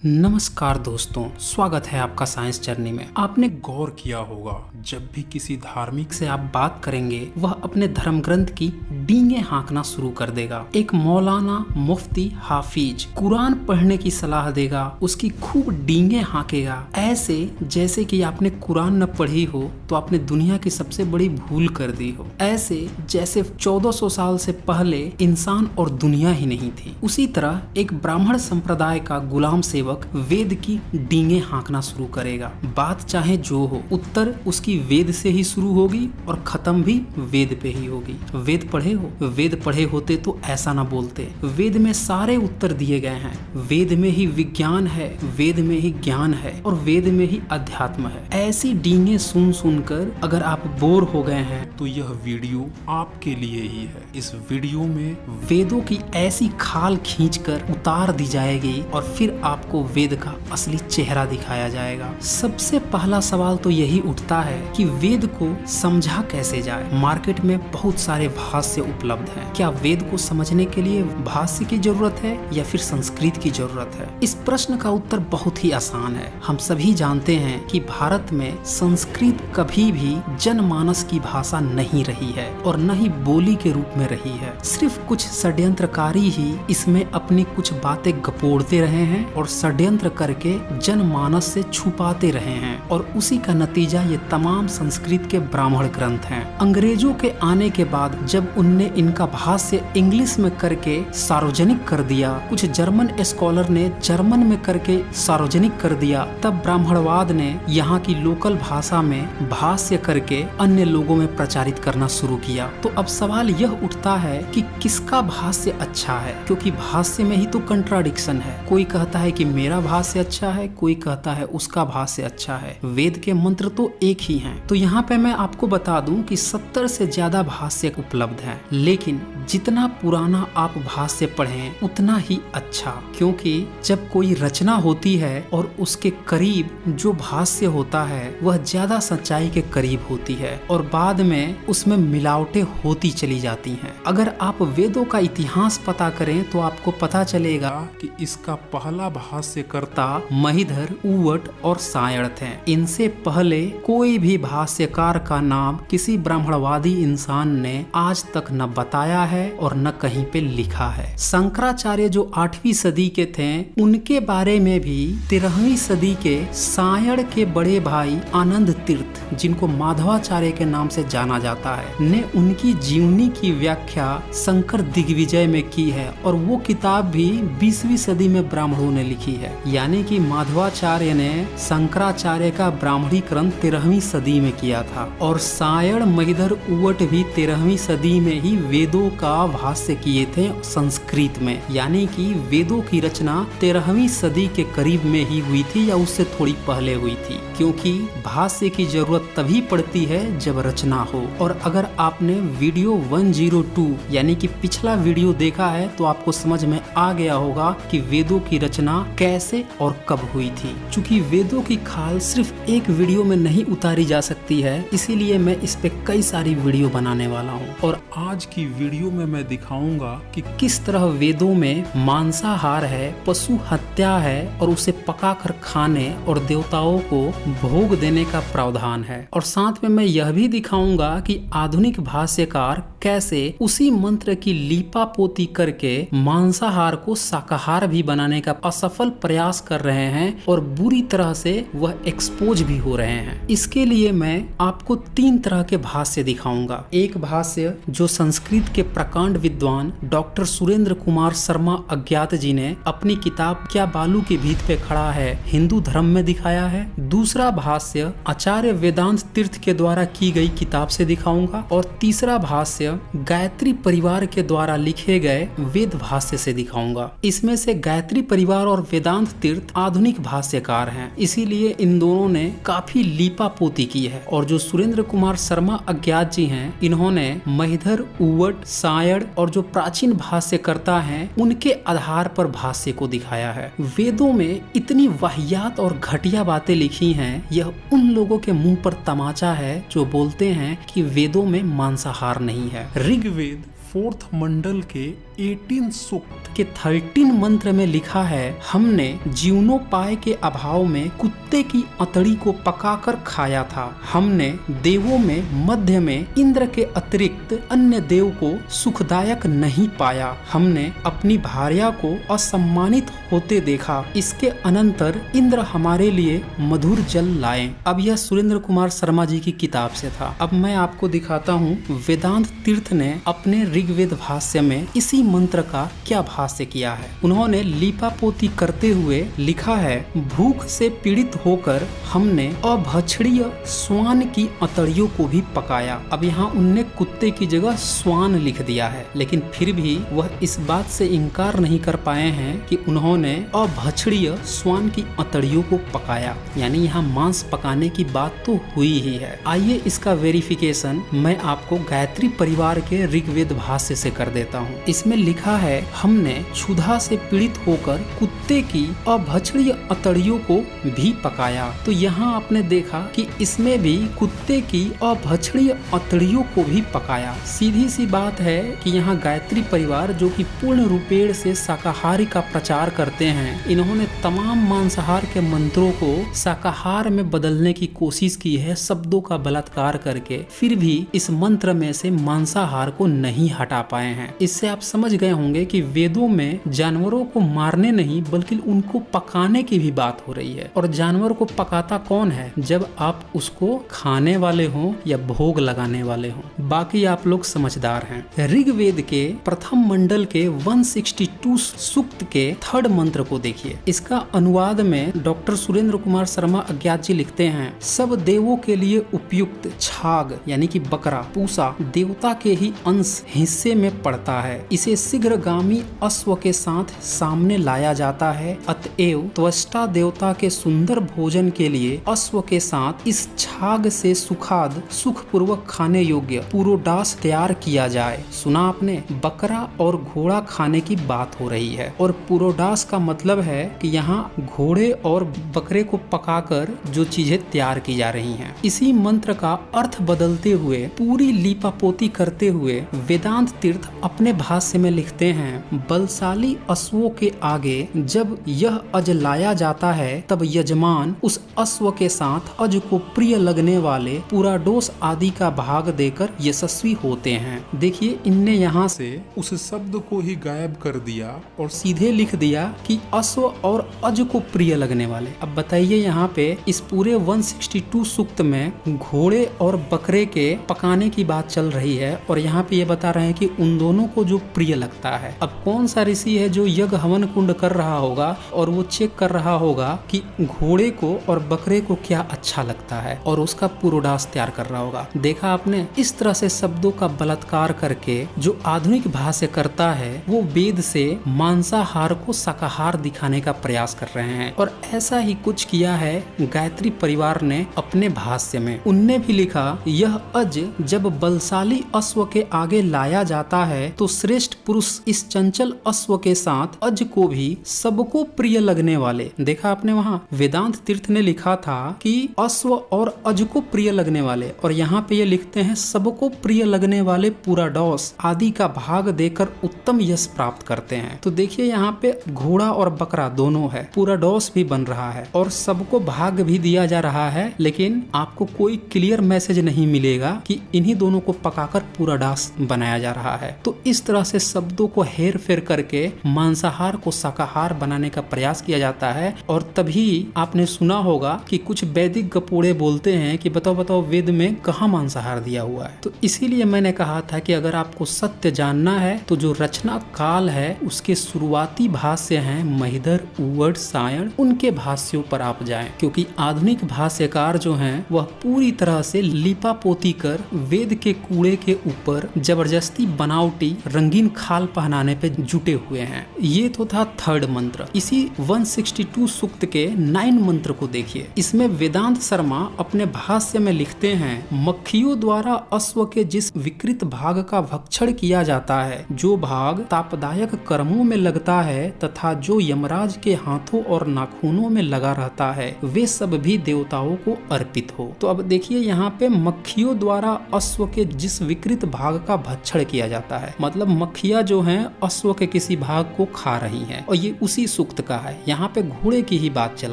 नमस्कार दोस्तों, स्वागत है आपका साइंस जर्नी में। आपने गौर किया होगा जब भी किसी धार्मिक से आप बात करेंगे वह अपने धर्म ग्रंथ की डींगे हाँकना शुरू कर देगा। एक मौलाना मुफ्ती हाफिज कुरान पढ़ने की सलाह देगा, उसकी खूब डींगे हाँकेगा, ऐसे जैसे कि आपने कुरान न पढ़ी हो तो आपने दुनिया की सबसे बड़ी भूल कर दी हो, ऐसे जैसे 1400 साल से पहले इंसान और दुनिया ही नहीं थी। उसी तरह एक ब्राह्मण संप्रदाय का गुलाम सेवक वेद की डींगे हाँकना शुरू करेगा। बात चाहे जो हो, उत्तर उसकी वेद से ही शुरू होगी और खत्म भी वेद पे ही होगी। वेद पढ़े हो? वेद पढ़े होते तो ऐसा ना बोलते। वेद में सारे उत्तर दिए गए हैं। वेद में ही विज्ञान है, वेद में ही ज्ञान है और वेद में ही अध्यात्म है। ऐसी डींगे सुन सुनकर अगर आप बोर हो गए हैं तो यह वीडियो आपके लिए ही है। इस वीडियो में वेदों की ऐसी खाल खींचकर उतार दी जाएगी और फिर आपको वेद का असली चेहरा दिखाया जाएगा। सबसे पहला सवाल तो यही उठता है कि वेद को समझा कैसे जाए। मार्केट में बहुत सारे भाष्य उपलब्ध हैं। क्या वेद को समझने के लिए भाष्य की जरूरत है या फिर संस्कृत की जरूरत है? इस प्रश्न का उत्तर बहुत ही आसान है। हम सभी जानते हैं कि भारत में संस्कृत कभी भी जनमानस की भाषा नहीं रही है और न ही बोली के रूप में रही है। सिर्फ कुछ षड्यंत्रकारी ही इसमें अपनी कुछ बातें गपोड़ते रहे हैं और षड्यंत्र करके जनमानस से छुपाते रहे हैं और उसी का नतीजा ये तमाम संस्कृत के ब्राह्मण ग्रंथ हैं। अंग्रेजों के आने के बाद जब उनने इनका भाष्य इंग्लिश में करके सार्वजनिक कर दिया, कुछ जर्मन स्कॉलर ने जर्मन में करके सार्वजनिक कर दिया, तब ब्राह्मणवाद ने यहाँ की लोकल भाषा में भाष्य करके अन्य लोगों में प्रचारित करना शुरू किया। तो अब सवाल यह उठता है कि किसका भाष्य अच्छा है, क्योंकि भाष्य में ही तो कंट्राडिक्शन है। कोई कहता है कि मेरा भाष्य अच्छा है, कोई कहता है उसका भाष्य अच्छा है। वेद के मंत्र तो एक ही हैं। तो यहाँ पे मैं आपको बता दूं कि 70 से ज्यादा भाष्य उपलब्ध हैं, लेकिन जितना पुराना आप भाष्य पढ़ें उतना ही अच्छा, क्योंकि जब कोई रचना होती है और उसके करीब जो भाष्य होता है वह ज्यादा सच्चाई के करीब होती है और बाद में उसमें मिलावटें होती चली जाती हैं। अगर आप वेदों का इतिहास पता करें तो आपको पता चलेगा कि इसका पहला भाष्यकर्ता महिधर, उवट और सायण थे। इनसे पहले कोई भी भाष्यकार का नाम किसी ब्राह्मणवादी इंसान ने आज तक न बताया है और न कहीं पे लिखा है। शंकराचार्य जो 8वीं सदी के थे, उनके बारे में भी 13वीं सदी के सायण के बड़े भाई आनंद तीर्थ, जिनको माधवाचार्य के नाम से जाना जाता है, ने उनकी जीवनी की व्याख्या शंकर दिग्विजय में की है और वो किताब भी 20वीं सदी में ब्राह्मणों ने लिखी है। यानी कि माधवाचार्य ने शंकराचार्य का ब्राह्मणीकरण 13वीं सदी में किया था और सायण, महिधर, उवट भी 13वीं सदी में ही वेदों का भाष्य किए थे संस्कृत में। यानी कि वेदों की रचना 13वीं सदी के करीब में ही हुई थी या उससे थोड़ी पहले हुई थी, क्योंकि भाष्य की जरूरत तभी पड़ती है जब रचना हो। और अगर आपने वीडियो 102 यानी कि पिछला वीडियो देखा है तो आपको समझ में आ गया होगा कि वेदों की रचना कैसे और कब हुई थी। चूंकि वेदों की खाल सिर्फ एक वीडियो में नहीं उतारी जा सकती है, इसीलिए मैं इस पे कई सारी वीडियो बनाने वाला हूँ। और आज की वीडियो में मैं दिखाऊंगा कि किस तरह वेदों में मांसाहार है, पशु हत्या है और उसे पकाकर खाने और देवताओं को भोग देने का प्रावधान है। और साथ में मैं यह भी दिखाऊंगा कि आधुनिक भाष्यकार कैसे उसी मंत्र की लीपापोती करके मांसाहार को शाकाहार भी बनाने का असफल प्रयास कर रहे हैं और बुरी तरह से वह एक्सपोज भी हो रहे हैं। इसके लिए मैं आपको 3 तरह के भाष्य दिखाऊंगा। एक भाष्य जो संस्कृत के प्रकांड विद्वान डॉक्टर सुरेंद्र कुमार शर्मा अज्ञात जी ने अपनी किताब क्या बालू की भीत पे खड़ा है हिंदू धर्म में दिखाया है। दूसरा भाष्य आचार्य वेदांत तीर्थ के द्वारा की गई किताब से दिखाऊंगा और तीसरा भाष्य गायत्री परिवार के द्वारा लिखे गए वेद भाष्य से दिखाऊंगा। इसमें से गायत्री परिवार और वेदांत तीर्थ आधुनिक भाष्यकार हैं, इसीलिए इन दोनों ने काफी लीपापोती की है। और जो सुरेंद्र कुमार शर्मा अज्ञात जी हैं, इन्होंने महिधर, उवट, सायण और जो प्राचीन भाष्यकर्ता हैं उनके आधार पर भाष्य को दिखाया है। वेदों में इतनी वाहियात और घटिया बातें लिखी हैं, यह उन लोगों के मुंह पर तमाचा है जो बोलते हैं कि वेदों में मांसाहार नहीं है। ऋग्वेद 4th मंडल के 18 सूक्त के 13 मंत्र में लिखा है, हमने जीवनोपाय के अभाव में कुत्ते की अतड़ी को पकाकर खाया था। हमने देवों में मध्य में इंद्र के अतिरिक्त अन्य देव को सुखदायक नहीं पाया। हमने अपनी भार्या को असम्मानित होते देखा। इसके अनंतर इंद्र हमारे लिए मधुर जल लाए। अब यह सुरेंद्र कुमार शर्मा जी की किताब से था। अब मैं आपको दिखाता हूँ वेदांत तीर्थ ने अपने ऋग्वेद भाष्य में इसी मंत्र का क्या भाष्य किया है। उन्होंने लीपापोती करते हुए लिखा है, भूख से पीड़ित होकर हमने अभक्षणीय श्वान की अतड़ियों को भी पकाया। अब यहाँ उनने कुत्ते की जगह श्वान लिख दिया है, लेकिन फिर भी वह इस बात से इनकार नहीं कर पाए हैं कि उन्होंने अभक्षणीय श्वान की अतड़ियों को पकाया, यानी यहाँ मांस पकाने की बात तो हुई ही है। आइए इसका वेरिफिकेशन मैं आपको गायत्री परिवार के ऋग्वेद भाष्य से कर देता हूँ। इसमें लिखा है, हमने क्षुधा से पीड़ित होकर कुत्ते की अभक्षणीय अतड़ियों को भी पकाया। तो यहाँ आपने देखा कि इसमें भी कुत्ते की अभक्षणीय अतड़ियों को भी पकाया। सीधी सी बात है कि यहाँ गायत्री परिवार जो कि पूर्ण रूपेण से शाकाहारी का प्रचार करते हैं, इन्होंने तमाम मांसाहार के मंत्रों को शाकाहार में बदलने की कोशिश की है, शब्दों का बलात्कार करके। फिर भी इस मंत्र में से मांसाहार को नहीं हटा पाए हैं। इससे आप समझ गए होंगे कि वेदों में जानवरों को मारने नहीं बल्कि उनको पकाने की भी बात हो रही है। और जानवर को पकाता कौन है? जब आप उसको खाने वाले हो या भोग लगाने वाले हो। बाकी आप लोग समझदार हैं। ऋग्वेद के प्रथम मंडल के 162 सूक्त के 3rd मंत्र को देखिए। इसका अनुवाद में डॉक्टर सुरेंद्र कुमार शर्मा अज्ञात जी लिखते हैं, सब देवों के लिए उपयुक्त छाग यानी कि बकरा पूसा देवता के ही अंश हिस्से में पड़ता है। इसे शीघ्रगामी अश्व के साथ सामने लाया जाता है। अतएव त्वष्टा देवता के सुंदर भोजन के लिए अश्व के साथ इस छाग से सुखाद सुखपूर्वक खाने योग्य पुरोडास तैयार किया जाए। सुना आपने? बकरा और घोड़ा खाने की बात हो रही है। और पुरोडास का मतलब है कि यहाँ घोड़े और बकरे को पकाकर जो चीजें तैयार की जा रही हैं। इसी मंत्र का अर्थ बदलते हुए पूरी लीपापोती करते हुए वेदांत तीर्थ अपने भाष्य में लिखते हैं, बलशाली अश्वों के आगे जब यह अज लाया जाता है तब यजमान उस अश्व के साथ अज को प्रिय लगने वाले पुराडोस आदि का भाग देकर यशस्वी होते हैं। देखिए इनने यहाँ से उस शब्द को ही गायब कर दिया और सीधे लिख दिया कि अश्व और अज को प्रिय लगने वाले। अब बताइए यहाँ पे इस पूरे 162 सूक्त में घोड़े और बकरे के पकाने की बात चल रही है और यहाँ पे ये बता रहे हैं कि उन दोनों को जो प्रिय लगता है। अब कौन सा ऋषि है जो यज्ञ हवन कुंड कर रहा होगा और वो चेक कर रहा होगा कि घोड़े को और बकरे को क्या अच्छा लगता है और उसका पुरोडास तैयार कर रहा होगा। देखा आपने? इस तरह से शब्दों का बलात्कार करके जो आधुनिक भाष्य करता है वो वेद से मांसाहार को शाकाहार दिखाने का प्रयास कर रहे हैं। और ऐसा ही कुछ किया है गायत्री परिवार ने अपने भाष्य में। उनने भी लिखा, यह अज जब बलशाली अश्व के आगे लाया जाता है तो श्रेष्ठ पुरुष इस चंचल अश्व के साथ अज को भी सबको प्रिय लगने वाले। देखा आपने? वहाँ वेदांत तीर्थ ने लिखा था कि अश्व और अज को प्रिय लगने वाले, और यहाँ पे ये लिखते हैं सबको प्रिय लगने वाले पुराडोस आदि का भाग देकर उत्तम यश प्राप्त करते हैं। तो देखिए यहाँ पे घोड़ा और बकरा दोनों है, पुराडोस भी बन रहा है और सबको भाग भी दिया जा रहा है, लेकिन आपको कोई क्लियर मैसेज नहीं मिलेगा कि इन्हीं दोनों को पकाकर पुराडास बनाया जा रहा है। तो इस तरह से शब्दों को हेर फेर करके मांसाहार को शाकाहार बनाने का प्रयास किया जाता है। और तभी आपने सुना होगा कि कुछ वैदिक गपोड़े बोलते हैं कि बताओ बताओ वेद में कहाँ मांसाहार दिया हुआ है। तो इसीलिए मैंने कहा था कि अगर आपको सत्य जानना है तो जो रचना काल है उसके शुरुआती भाष्य हैं महिधर, उवड़, सायण, उनके भाष्यों पर आप जाएं, क्योंकि आधुनिक भाष्यकार जो हैं वह पूरी तरह से लीपापोती कर वेद के कूड़े के ऊपर जबरदस्ती बनावटी रंगीन खाल पहनाने पे जुटे हुए हैं। ये तो था 3rd मंत्र। इसी 162 सूक्त के 9 मंत्र को देखिए। इसमें वेदांत शर्मा अपने भाष्य में लिखते हैं, मक्खियों द्वारा अश्व के जिस विकृत भाग का भक्षण किया जाता है, जो भाग तापदायक कर्मों में लगता है तथा जो यमराज के हाथों और नाखूनों में लगा रहता है, वे सब भी देवताओं को अर्पित हो। तो अब देखिए यहाँ पे मक्खियों द्वारा अश्व के जिस विकृत भाग का भक्षण अपकड़ किया जाता है, मतलब मक्खियां जो हैं अश्व के किसी भाग को खा रही हैं। और ये उसी सूक्त का है, यहाँ पे घोड़े की ही बात चल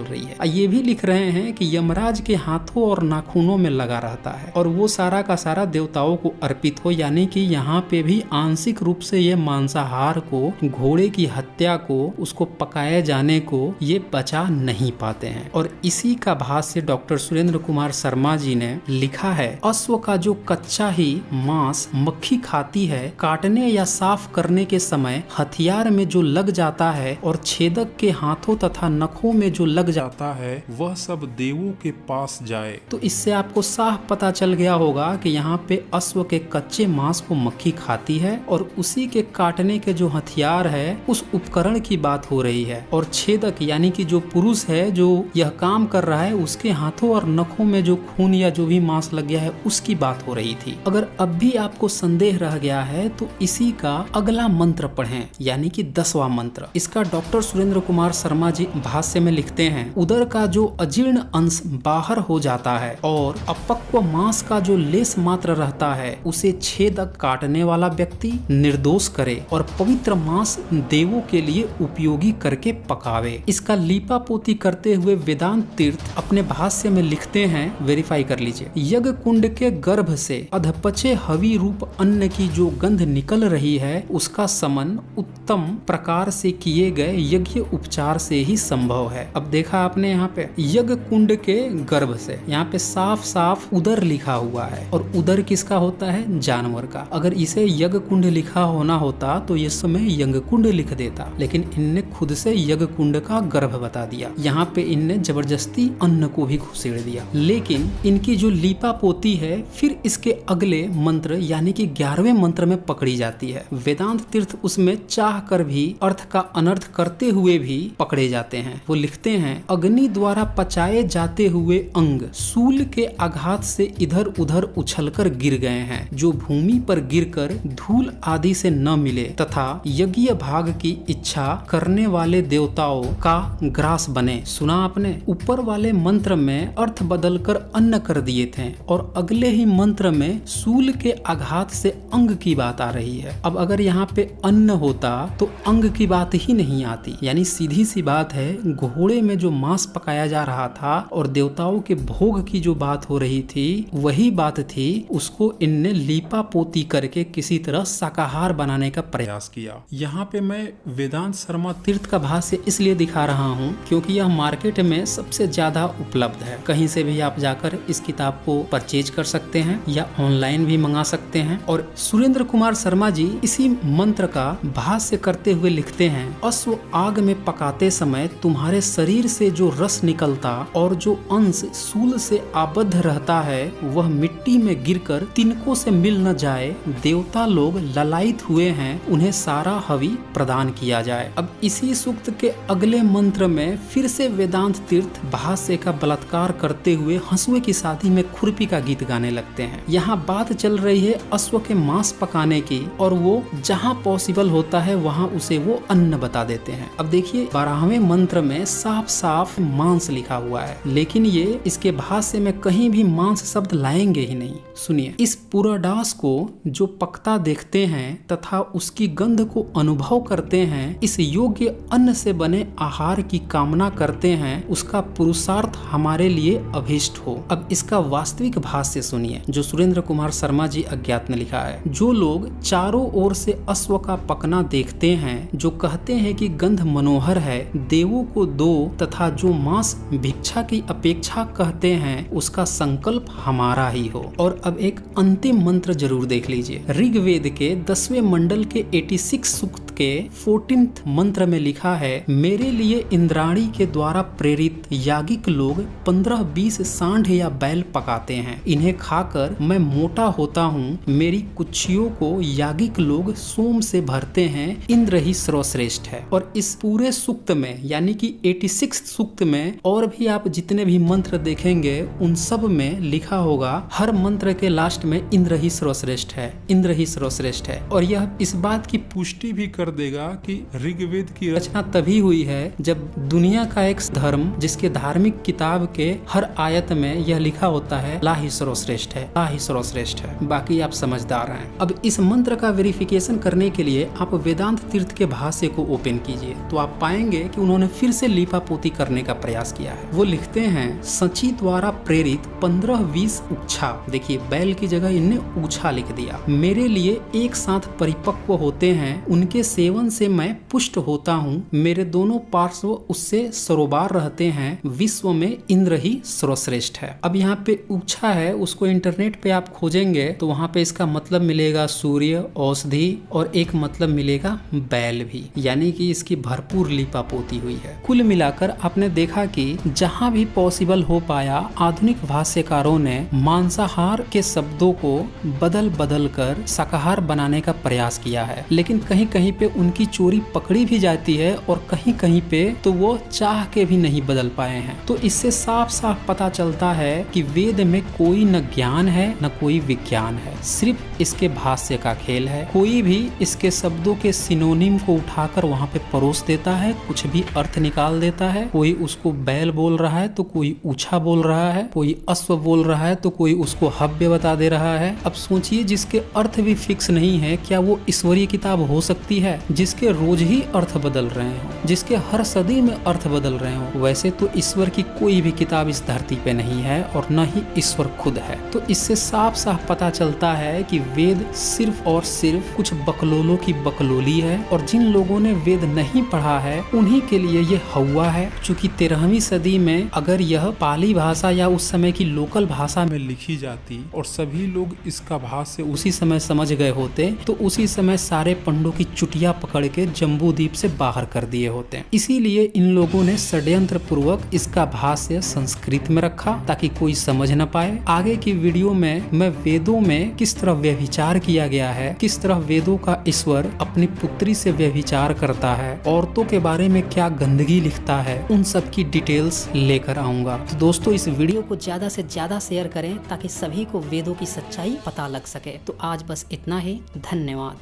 रही है। ये भी लिख रहे हैं कि यमराज के हाथों और नाखूनों में लगा रहता है और वो सारा का सारा देवताओं को अर्पित हो, यानी कि यहाँ पे भी आंशिक रूप से ये मांसाहार को, घोड़े की हत्या को, उसको पकाए जाने को ये बचा नहीं पाते हैं। और इसी का भाष्य डॉक्टर सुरेंद्र कुमार शर्मा जी ने लिखा है, अश्व का जो कच्चा ही मांस मक्खी खाती है, काटने या साफ करने के समय हथियार में जो लग जाता है और छेदक के हाथों तथा नखों में जो लग जाता है, वह सब देवों के पास जाए। तो इससे आपको साफ पता चल गया होगा कि यहाँ पे अश्व के कच्चे मांस को मक्खी खाती है और उसी के काटने के जो हथियार है उस उपकरण की बात हो रही है। और छेदक यानी कि जो पुरुष है जो यह काम कर रहा है, उसके हाथों और नखों में जो खून या जो भी मांस लग गया है उसकी बात हो रही थी। अगर अब भी आपको संदेह रह गया है तो इसी का अगला मंत्र पढ़ें, यानी कि 10वां मंत्र। इसका डॉक्टर सुरेंद्र कुमार शर्मा जी भाष्य में लिखते हैं, उदर का जो अजीर्ण अंश बाहर हो जाता है और अपक्व मांस का जो लेस मात्र रहता है उसे छेदक काटने वाला व्यक्ति निर्दोष करे और पवित्र मांस देवों के लिए उपयोगी करके पकावे। इसका लीपा पोती करते हुए वेदांत तीर्थ अपने भाष्य में लिखते हैं, वेरीफाई कर लीजिए, यज्ञ कुंड के गर्भ से अधपचे हवि रूप अन्न की जो गंध निकल रही है उसका समन उत्तम प्रकार से किए गए यज्ञ उपचार से ही संभव है। अब देखा आपने यहाँ पे यज्ञ कुंड के गर्भ से, यहाँ पे साफ साफ उदर लिखा हुआ है और उदर किसका होता है? जानवर का। अगर इसे यज्ञ कुंड लिखा होना होता तो ये समय यज्ञ कुंड लिख देता, लेकिन इनने खुद से यज्ञ कुंड का गर्भ बता दिया। यहाँ पे इनने जबरदस्ती अन्न को भी घुसेड़ दिया। लेकिन इनकी जो लीपा पोती है फिर इसके अगले मंत्र यानी कि 11वें मंत्र में पकड़ी जाती है। वेदांत तीर्थ उसमें चाह कर भी अर्थ का अनर्थ करते हुए भी पकड़े जाते हैं। वो लिखते हैं, अग्नि द्वारा पचाए जाते हुए अंग सूल के आघात से इधर उधर उछलकर गिर गए हैं, जो भूमि पर गिरकर धूल आदि से न मिले तथा यज्ञ भाग की इच्छा करने वाले देवताओं का ग्रास बने। सुना आपने? ऊपर वाले मंत्र में अर्थ बदलकर अन्न कर दिए थे और अगले ही मंत्र में सूल के आघात से अंग की बात आ रही है। अब अगर यहाँ पे अन्न होता तो अंग की बात ही नहीं आती। यानी सीधी सी बात है, घोड़े में जो मांस पकाया जा रहा था और देवताओं के भोग की जो बात हो रही थी वही बात थी, उसको इनने लीपा पोती करके किसी तरह शाकाहार बनाने का प्रयास किया। यहाँ पे मैं वेदांत शर्मा तीर्थ का भाष्य इसलिए दिखा रहा हूँ क्योंकि यह मार्केट में सबसे ज्यादा उपलब्ध है। कहीं से भी आप जाकर इस किताब को परचेज कर सकते हैं या ऑनलाइन भी मंगा सकते हैं। और सुरेंद्र कुमार शर्मा जी इसी मंत्र का भाष्य करते हुए लिखते हैं, अश्व आग में पकाते समय तुम्हारे शरीर से जो रस निकलता और जो अंश सूल से आबद्ध रहता है वह मिट्टी में गिरकर तिनकों से मिल न जाए। देवता लोग ललायित हुए हैं, उन्हें सारा हवि प्रदान किया जाए। अब इसी सूक्त के अगले मंत्र में फिर से वेदांत तीर्थ भाष्य का बलात्कार करते हुए हंसुए की शादी में खुरपी का गीत गाने लगते हैं। यहाँ बात चल रही है अश्व के मांस पकाने की और वो जहाँ पॉसिबल होता है वहाँ उसे वो अन्न बता देते हैं। अब देखिए 12वें मंत्र में साफ साफ मांस लिखा हुआ है, लेकिन ये इसके भाष्य में कहीं भी मांस शब्द लाएंगे ही नहीं। सुनिए, इस पुराडास को जो पकता देखते हैं तथा उसकी गंध को अनुभव करते हैं, इस योग्य अन्न से बने आहार की कामना करते हैं, उसका पुरुषार्थ हमारे लिए अभीष्ट हो। अब इसका वास्तविक भाष्य सुनिए जो सुरेंद्र कुमार शर्मा जी अज्ञात ने लिखा है। जो लोग चारों ओर से अश्व का पकना देखते हैं, जो कहते हैं कि गंध मनोहर है, देवों को दो तथा जो मांस भिक्षा की अपेक्षा कहते हैं, उसका संकल्प हमारा ही हो। और अब एक अंतिम मंत्र जरूर देख लीजिए। ऋग्वेद के 10वें मंडल के 86 सूक्त के 14th मंत्र में लिखा है, मेरे लिए इंद्राणी के द्वारा प्रेरित यागिक लोग 15-20 सांड या बैल पकाते हैं। इन्हें खाकर मैं मोटा होता हूँ। मेरी कुच्छियों को यागिक लोग सोम से भरते हैं। इंद्र ही सर्वश्रेष्ठ है। और इस पूरे सूक्त में यानी कि 86 सूक्त में और भी आप जितने भी मंत्र देखेंगे उन सब में लिखा होगा, हर मंत्र के लास्ट में इंद्र ही सर्वश्रेष्ठ है, इंद्र ही सर्वश्रेष्ठ है। और यह इस बात की पुष्टि भी कर देगा कि ऋग्वेद की रचना तभी हुई है है जब दुनिया का एक धर्म जिसके धार्मिक किताब के हर आयत में यह लिखा होता है ला ही सर्वश्रेष्ठ है, ला ही सर्वश्रेष्ठ है, बाकी आप समझदार हैं। अब इस मंत्र का वेरिफिकेशन करने के लिए आप वेदांत तीर्थ के भाष्य को ओपन कीजिए तो आप पाएंगे कि उन्होंने फिर से लीपापोती करने का प्रयास किया है। वो लिखते हैं सची द्वारा प्रेरित 15-20 उच्छा, देखिए बैल की जगह इनने ऊछा लिख दिया, मेरे लिए एक साथ परिपक्व होते हैं, उनके सेवन से मैं पुष्ट होता हूँ, मेरे दोनों पार्श्व उससे सरोबार रहते हैं, विश्व में इंद्र ही सर्वश्रेष्ठ है। अब यहाँ पे ऊछा है, उसको इंटरनेट पे आप खोजेंगे तो वहाँ पे इसका मतलब मिलेगा सूर्य, औषधि और एक मतलब मिलेगा बैल भी, यानी कि इसकी भरपूर लीपापोती हुई है। कुल मिलाकर आपने देखा कि जहाँ भी पॉसिबल हो पाया आधुनिक भाष्यकारों ने मांसाहार के शब्दों को बदल बदल कर शाकाहार बनाने का प्रयास किया है, लेकिन कहीं कहीं पे उनकी चोरी पकड़ी भी जाती है और कहीं कहीं पे तो वो चाह के भी नहीं बदल पाए हैं। तो इससे साफ साफ पता चलता है कि वेद में कोई न ज्ञान है न कोई विज्ञान है, सिर्फ इसके भाष्य का खेल है। कोई भी इसके शब्दों के सिनोनिम को उठाकर वहाँ पे परोस देता है, कुछ भी अर्थ निकाल देता है। कोई उसको बैल बोल रहा है तो कोई ऊछा बोल रहा है, कोई अश्व बोल रहा है तो कोई उसको हव्य बता दे रहा है। अब सोचिए जिसके अर्थ भी फिक्स नहीं है, क्या वो ईश्वरीय किताब हो सकती है? जिसके रोज ही अर्थ बदल रहे हो, जिसके हर सदी में अर्थ बदल रहे हो। वैसे तो ईश्वर की कोई भी किताब इस धरती पे नहीं है और न ही ईश्वर खुद है। तो इससे साफ साफ पता चलता है कि वेद सिर्फ और सिर्फ कुछ बकलोलों की बकलोली है और जिन लोगों ने वेद नहीं पढ़ा है उन्हीं के लिए ये हवा है। चूंकि 13वीं सदी में अगर यह पाली भाषा या उस समय की लोकल भाषा में लिखी जाती और सभी लोग इसका भाष्य उसी समय समझ गए होते तो उसी समय सारे पंडों की चुटिया पकड़ के जम्बू द्वीप से बाहर कर दिए होते। इसीलिए इन लोगों ने षड्यंत्र पूर्वक इसका भाष्य संस्कृत में रखा ताकि कोई समझ न पाए। आगे की वीडियो में मैं वेदों में किस तरह व्यभिचार किया गया है, किस तरह वेदों का ईश्वर अपनी पुत्री से व्यभिचार करता है, औरतों के बारे में क्या गंदगी लिखता है, उन सब की डिटेल्स लेकर आऊंगा। तो दोस्तों इस वीडियो को ज्यादा से ज्यादा शेयर करें ताकि सभी को वेदों की सच्चाई पता लग सके। तो आज बस इतना ही, धन्यवाद।